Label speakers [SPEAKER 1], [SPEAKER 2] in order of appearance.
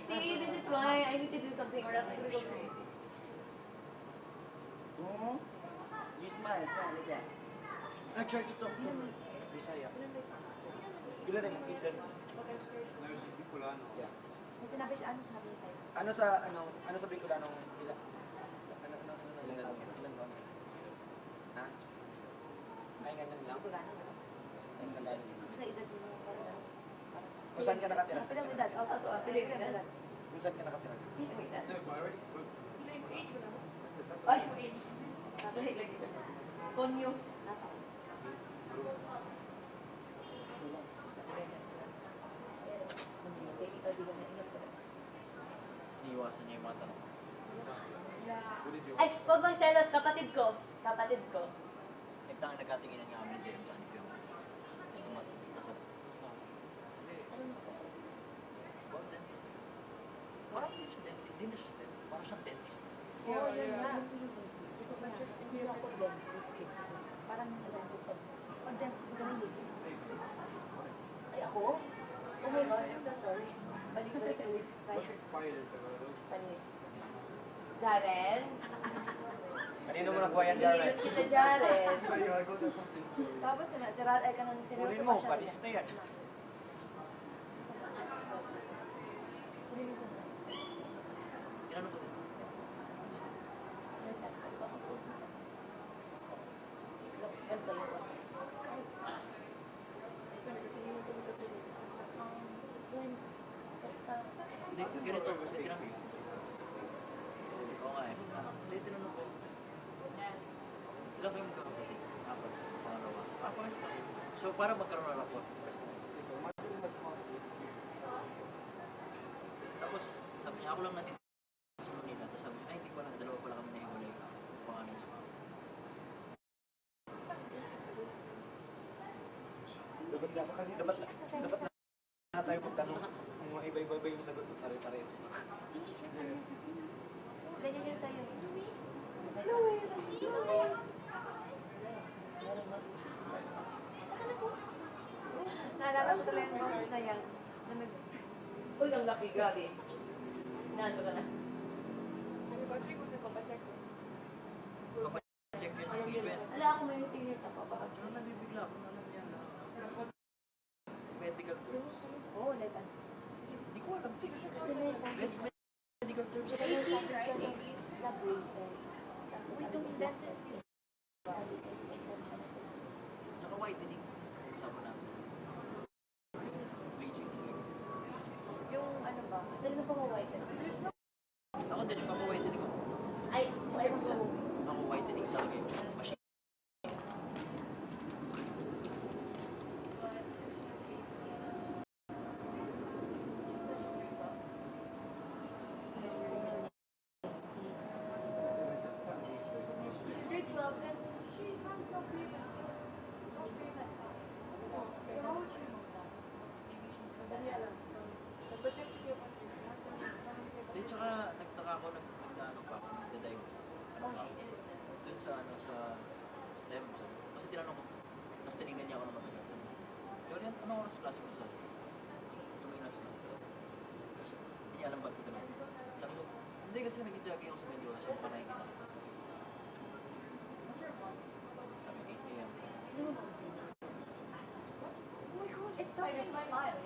[SPEAKER 1] See, this is why I need to do something or else I'm gonna go crazy.
[SPEAKER 2] You smile like that.
[SPEAKER 3] Try to talk to Bisaya. Pila rin ang feeder? Yeah.
[SPEAKER 1] May sinabi siya, ano sabi niya sa'yo?
[SPEAKER 3] Ano sa Bicolanong ilan taon? Ha? Ay, ganyan lang?
[SPEAKER 1] Bicolano, no?
[SPEAKER 3] Ay, ganyan.
[SPEAKER 1] Sa edad mo, parang...
[SPEAKER 3] Kung saan ka nakatira?
[SPEAKER 1] Sa edad, oh, ito, piling edad.
[SPEAKER 3] Kung saan ka nakatira?
[SPEAKER 1] Wait, that. Ay! Like, konyo.
[SPEAKER 2] Iniiwasan niya yung mga tanong.
[SPEAKER 1] Ay, huwag magselos, kapatid ko. Kapatid ko.
[SPEAKER 2] Nagtangan nagkatinginan nga kami ni JM sa anip yung basta sa... Hindi,
[SPEAKER 1] Ano mo kasi?
[SPEAKER 2] about dentist. Parang hindi siya dentist, hindi na siya STEM. Parang siyang dentist.
[SPEAKER 1] Oo, yun nga. Hindi ako dentist. Parang dentist. Pag dentist, ganun din. Ay, ako? Oh my gosh, I'm so sorry. Balik ulit. Panis. Jaren?
[SPEAKER 3] Kanino mo nakuha yan, Jared?
[SPEAKER 1] Nililot kita, Jaren. Tapos sinasiraan ay ka ng seryoso
[SPEAKER 3] Kunin
[SPEAKER 1] pa
[SPEAKER 3] mo,
[SPEAKER 1] siya.
[SPEAKER 3] palista yan.
[SPEAKER 1] Kunin mo na.
[SPEAKER 2] Tinanong ko din.
[SPEAKER 1] Ganda yung kasi. Basta,
[SPEAKER 2] Hindi, ganito kasi tinanong. Oo nga eh. Hindi, tinanong ko. Ilan ba yung magkakapatid? Apat sa pangalawa. Pares tayo. So, para magkaroon ng rapport, pares tayo. Tapos, sabi niya, ako lang nandito sa Manila. Tapos sabi niya, ay, hindi ko alam, dalawa pala kami nahiwalay. Pangalan siya.
[SPEAKER 3] Dapat na tayo magtanong kung mga iba-iba yung sagot ng pare-parehas.
[SPEAKER 1] ganyan yun sa'yo. Naalala ko talaga yung boses na yan. Uy, ang laki, grabe. Naano ka na?
[SPEAKER 2] Check yun, event.
[SPEAKER 1] Ala, ako may lutiness ako. Baka
[SPEAKER 2] Ano nabibigla ako, alam niya na medical terms.
[SPEAKER 1] Oo, like ano.
[SPEAKER 2] Hindi ko alam, hindi ko siya
[SPEAKER 1] Kasi may sakit.
[SPEAKER 2] medical terms.
[SPEAKER 1] May sakit ka na braces. Tapos sabi ko, dentist. Sabi ko, may tension na sila.
[SPEAKER 2] Tsaka whitening. Sabi namin. Yung bleaching na game.
[SPEAKER 1] Yung ano ba? Pero na ba white?
[SPEAKER 2] Ako din, nagpapa-whitening ako.
[SPEAKER 1] Ay, ay, mas lang.
[SPEAKER 2] Ako whitening talaga yung machine.
[SPEAKER 1] Grade 12, and she has no previous. No previous. So how would she know that? Maybe she's dali alam. Nagpa-check siya yung
[SPEAKER 2] Di, tsaka nagtaka ako, nagdaano pa ako, nagda-dive.
[SPEAKER 1] Oh, she did.
[SPEAKER 2] Dun sa, ano, sa STEM. Sabi ko. Kasi tinanong ko, tapos tinignan niya ako ng matagal. Sabi ko, Jorian, anong oras klase mo sa sabi? Tapos tumingin ako sa tapos hindi niya alam ba't ko tinanong. Sabi ko, hindi kasi nag-jogging ako sa medyo kasi mukha nakikita kita. Sabi ko, 8 a.m.
[SPEAKER 1] Ano mo ba? Oh my gosh, it's so smile.